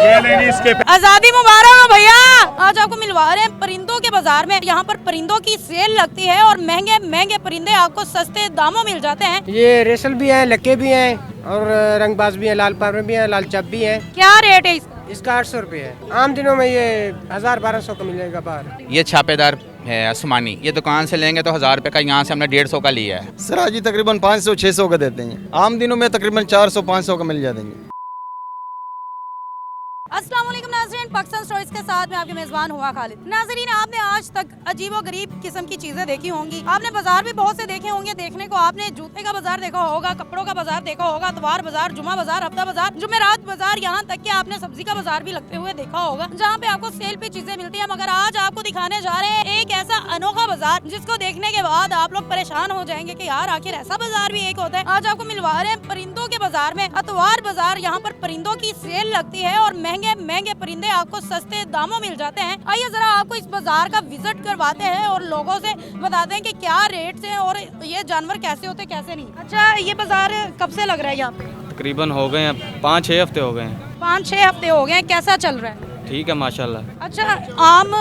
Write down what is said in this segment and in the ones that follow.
इसके आजादी मुबारक हो भैया। आज आपको मिलवा रहे हैं परिंदों के बाजार में। यहाँ पर परिंदों की सेल लगती है और महंगे महंगे परिंदे आपको सस्ते दामों मिल जाते हैं। ये रेशल भी है, लक्के भी हैं और रंगबाज भी है, लाल पावर भी है, लाल चप भी है। क्या रेट है इसका? इसका 800 रुपये है। आम दिनों में ये 1000-1200 का मिलेगा बाहर। ये छापेदार है आसमानी, ये दुकान से लेंगे तो 1000 रुपये का, यहाँ से हमने 150 का लिया है। सर आज तकरीबन 500-600 का देते हैं। आम दिनों में तकरीबन 400-500 का मिल जाते हैं। अस्सलाम वालेकुम नाज़रीन, पाकिस्तान स्टोरीज के साथ में आपके मेज़बान हुआ खालिद। नाज़रीन, आपने आज तक अजीब व गरीब किस्म की चीज़ें देखी होंगी। आपने बाजार भी बहुत से देखे होंगे। देखने को आपने जूते का बाजार देखा होगा, कपड़ों का बाजार देखा होगा, इतवार बाजार, जुमा बाजार, हफ्ता बाजार, जुमेरात बाजार, यहाँ तक कि आपने सब्जी का बाजार भी लगते हुए देखा होगा, जहाँ पे आपको सेल पे चीजें मिलती है। मगर आज आपको दिखाने जा रहे हैं एक ऐसा अनोखा बाजार जिसको देखने के बाद आप लोग परेशान हो जाएंगे कि यार आखिर ऐसा बाजार भी एक होता है। आज आपको मिलवा रहे हैं परिंदों के बाजार में, इतवार बाजार। यहाँ पर परिंदों की सेल लगती है और महंगे महंगे परिंदे आपको सस्ते दामों मिल जाते हैं। आइए जरा आपको इस बाजार का विजिट करवाते हैं और लोगों से बताते हैं कि क्या रेट्स हैं और ये जानवर कैसे होते हैं कैसे नहीं। अच्छा, ये बाजार कब से लग रहा है यहाँ पे? तकरीबन हो गए हैं 5-6 हफ्ते हो गए हैं। 5-6 हफ्ते हो गए हैं। कैसा चल रहा है? ठीक है माशाल्लाह। अच्छा, आम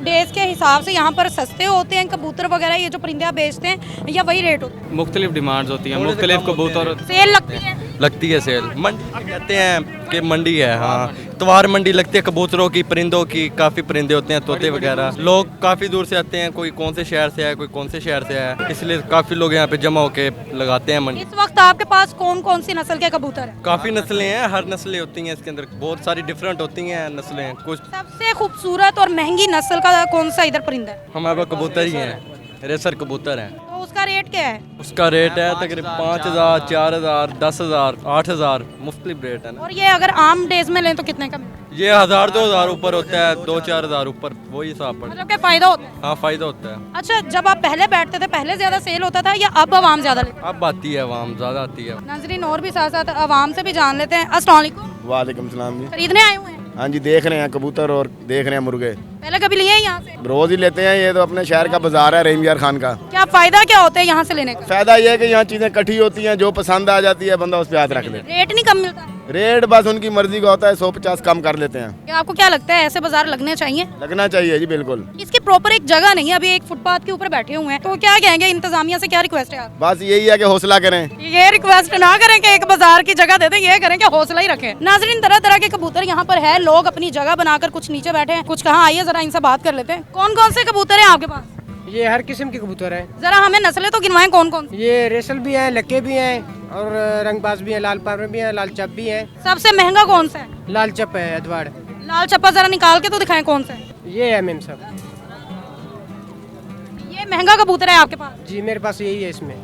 डेज के हिसाब से यहाँ पर सस्ते होते हैं कबूतर वगैरह, ये जो परिंदे आप बेचते हैं, या वही रेट होते हैं? मुख्तलिफ डिमांड्स होती हैं, मुख्तलिफ कबूतर सेल लगती है। लगती है सेल, मंडी कहते हैं कि मंडी है। हाँ, इतवार मंडी लगती है कबूतरों की, परिंदों की। काफ़ी परिंदे होते हैं, तोते वगैरह। लोग काफ़ी दूर से आते हैं, कोई कौन से शहर से है, कोई कौन से शहर से है, इसलिए काफ़ी लोग यहाँ पे जमा होके लगाते हैं मंडी। इस वक्त आपके पास कौन कौन सी नस्ल के कबूतर हैं? काफ़ी नस्लें हैं, हर नस्लें होती हैं इसके अंदर, बहुत सारी डिफरेंट होती हैं नस्लें। कुछ सबसे खूबसूरत और महंगी नस्ल का कौन सा इधर परिंदा है? हमारे पास कबूतर ही हैं, रेसर कबूतर हैं। तो उसका रेट क्या है? उसका रेट है तकरीबन 5000, 4000, 10000, 8000, मुख्तलिफ रेट है ना। और ये अगर आम डेज में लें तो कितने का मिलता है? ये 1000-2000 ऊपर होता है, 2-4 हजार ऊपर, वही हिसाब पड़ता है। मतलब क्या फायदा होता है? हाँ, फायदा होता है। अच्छा, जब आप पहले बैठते थे पहले ज्यादा सेल होता था या अब आवाम ज्यादा लेते? अब आती है आवाम, ज़्यादा आती है। नाज़रीन, और भी साथ साथ आवाम से भी जान लेते हैं। अस्सलाम वालेकुम। वालेकुम सलाम जी। खरीदने आए हुए हैं? हाँ जी, देख रहे हैं कबूतर और देख रहे हैं मुर्गे। पहले कभी लिए हैं यहाँ से? रोज ही लेते हैं, ये तो अपने शहर का बाजार है रहीम यार खान का। क्या फायदा क्या होता है यहाँ से लेने का? फायदा ये है कि यहाँ चीजें इकट्ठी होती हैं, जो पसंद आ जाती है बंदा उस पर हाथ रख ले। रेट नहीं कम मिलता है? रेट बस उनकी मर्जी का होता है, 150 कम कर लेते हैं। क्या आपको क्या लगता है ऐसे बाजार लगने चाहिए? लगना चाहिए जी, बिल्कुल। इसकी प्रॉपर एक जगह नहीं है, अभी एक फुटपाथ के ऊपर बैठे हुए हैं, तो क्या कहेंगे इंतजामिया से? क्या रिक्वेस्ट है आप? बस यही है कि हौसला करें। ये रिक्वेस्ट ना करें कि एक बाजार की जगह दे दें, ये करें कि हौसला ही रखें। नाज़रीन, तरह तरह के कबूतर यहाँ पर है, लोग अपनी जगह बनाकर कुछ नीचे बैठे हैं, कुछ कहाँ। आइए जरा इनसे बात कर लेते हैं। कौन कौन से कबूतर हैं आपके पास? ये हर किस्म के कबूतर है। जरा हमें नस्लें तो गिनवाएं कौन कौन? ये रेशल भी है, लक्के भी हैं और रंगबाज भी है, लाल पावर भी है, लाल चप भी है। सबसे महंगा कौन सा है? लाल चप है अदवाड़। लाल चप्पा जरा निकाल के तो दिखाएं कौन सा है। ये है मेम साहब। ये महंगा कबूतर है आपके पास? जी, मेरे पास यही है। इसमें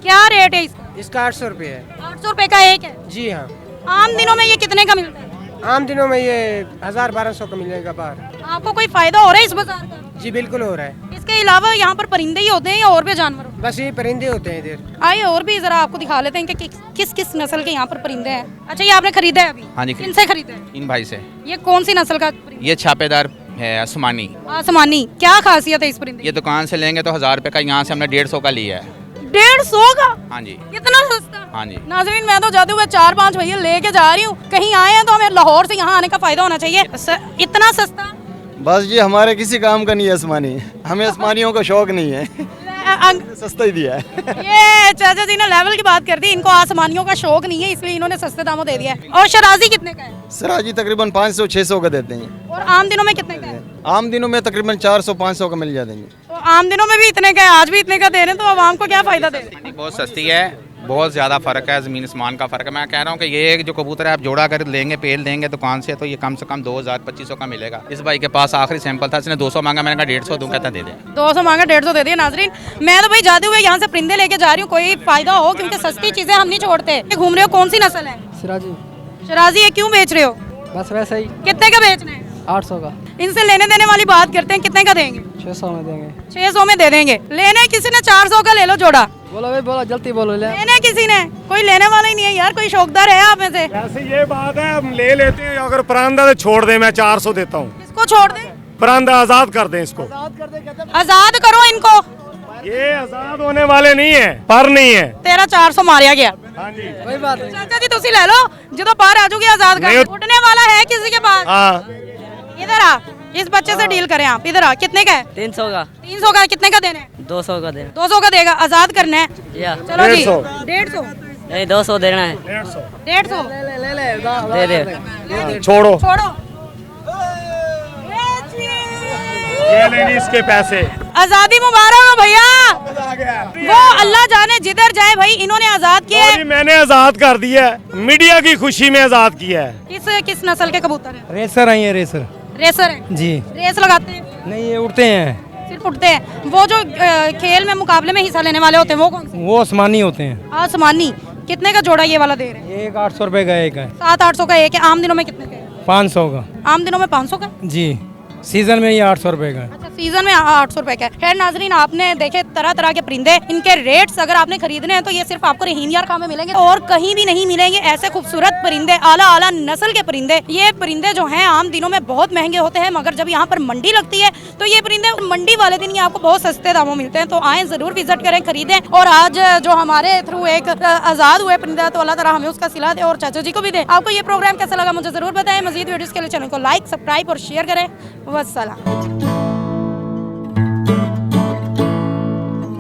क्या रेट है इसका? इसका 800 रुपये है। 800 रुपए का एक है? जी हाँ। आम दिनों में ये कितने का मिलता है? आम दिनों में ये 1000-1200 का मिलेगा बाहर। आपको कोई फायदा हो रहा है इस बाजार का? जी बिल्कुल हो रहा है। इसके अलावा यहाँ पर परिंदे ही होते हैं या और भी जानवर होते हैं? बस ये परिंदे होते हैं इधर। आइए और भी जरा आपको दिखा लेते हैं कि किस किस नस्ल के यहाँ पर परिंदे हैं। अच्छा, ये आपने खरीदा है अभी? हाँ जी, किनसे खरीदा है? इन भाई से। ये कौन सी नस्ल का परिंदा? ये छापेदार है आसमानी, आसमानी। क्या खासियत है इस परिंदे? ये दुकान से लेंगे तो 1000 रुपये का, यहाँ से हमने 150 का लिया है। 150 का? हाँ जी। इतना सस्ता? हाँ जी। नाज़रीन, मैं तो जाते हुए 4-5 भैया लेके जा रही हूँ। कहीं आए हैं तो हमें लाहौर से यहाँ आने का फायदा होना चाहिए। इतना सस्ता? बस जी, हमारे किसी काम का नहीं है आसमानी, हमें आसमानियों का शौक नहीं है। सस्ता ही दिया है। ये चाचा जी ने लेवल की बात कर दी, इनको आसमानियों का शौक नहीं है इसलिए इन्होंने सस्ते दामों दे दिया है। और शराजी कितने का है? सराजी तकरीबन 500-600 का देते हैं। और आम दिनों में कितने का है? आम दिनों में तकरीबन 400-500 का मिल जाते हैं। तो आम दिनों में भी इतने का है, आज भी इतने का दे रहे हैं, तो आवाम को क्या फायदा दे रहे हैं? बहुत सस्ती है, बहुत ज़्यादा फ़र्क है, ज़मीन आसमान का फ़र्क है। मैं कह रहा हूँ कि ये जो कबूतर है आप जोड़ा कर लेंगे, पेल लेंगे दुकान से, तो ये कम से कम 2000-2500 का मिलेगा। इस भाई के पास आखिरी सैंपल था, इसने 200 मांगा, मैंने कहा 150 दूँ, कहता दे दे। 200 मांगा, 150 दे दिए। नाजरीन, मैं तो भाई जाते हुए यहाँ से परिंदे लेके जा रही हूँ, कोई फायदा हो, क्योंकि सस्ती चीजें हम नहीं छोड़ते। घूम रहे हो, कौन सी नस्ल है? सिराजी। शराजी है, क्यों बेच रहे हो? बस वैसे ही। कितने का बेचना है? 800 का। इनसे लेने देने वाली बात करते हैं, कितने का देंगे? 600 में देंगे। 600 में दे देंगे। लेने किसी ने 400 का ले लो जोड़ा। बोलो भाई, बोलो जल्दी बोलो। लेने किसी ने, कोई लेने वाला ही नहीं है यार, कोई शौकदार है आप में से? ऐसे ये बात है, हम ले लेते हैं। अगर परांदा तो छोड़ दे, मैं 400 देता हूँ। इसको छोड़ दे, परांदा आजाद कर दें इसको। आजाद करो इनको। ये आजाद होने वाले नहीं है, पर नहीं है। 13,400 मारिया गया। हाँ जी, वही बात है। चाचा जी तुसी ले लो, जो पार आ जाओगे आजाद कर नहीं। उठने वाला है किसी के पास। हाँ इधर आ, इस बच्चे से डील करें आप। इधर आ, कितने का है? 300 का 300 का। कितने का देना है? 200 का देना 200 का देगा, आजाद करना है। या चलो जी 150। 150 नहीं 200 देना है 150 150 दे दे छोड़ो, छोड़ो। ये लेंगे इसके पैसे। आजादी मुबारक हो भैया। वो अल्लाह जाने जिधर जाए भाई, इन्होंने आजाद किए। जी, मैंने आजाद कर दिया है, मीडिया की खुशी में आजाद किया है। किस नस्ल के कबूतर है? रेसर आई है रेसर रेसर है। जी। रेस लगाते हैं? नहीं ये उड़ते हैं, सिर्फ उठते हैं। वो जो खेल में मुकाबले में हिस्सा लेने वाले होते हैं वो कौन से? वो आसमानी होते हैं। आसमानी। कितने का जोड़ा ये वाला दे रहे हैं? ये एक 800 रुपए का एक है। 700-800 का एक है। आम दिनों में कितने का है? 500 का। आम दिनों में 500 का। जी, सीजन में ये 800 रुपए का है। अच्छा, सीजन में 800 रुपए का है। खैर नाजरीन, आपने देखे तरह तरह के परिंदे, इनके रेट्स अगर आपने खरीदने हैं तो ये सिर्फ आपको रहीम यार खां में मिलेंगे और कहीं भी नहीं मिलेंगे। ऐसे खूबसूरत परिंदे, आला आला नस्ल के परिंदे। ये परिंदे जो हैं आम दिनों में बहुत महंगे होते हैं, मगर जब यहाँ पर मंडी लगती है तो ये परिंदे मंडी वाले दिन ये आपको बहुत सस्ते दामों मिलते हैं। तो आए जरूर विजिट करें, खरीदें। और आज जो हमारे थ्रू एक आजाद हुए परिंदा, तो अल्लाह ताला हमें उसका सिला दे और चाचा जी को भी दे। आपको ये प्रोग्राम कैसा लगा मुझे जरूर बताएं। मजीद वीडियोस के लिए चैनल को लाइक, सब्सक्राइब और शेयर करें। वस्सलाम।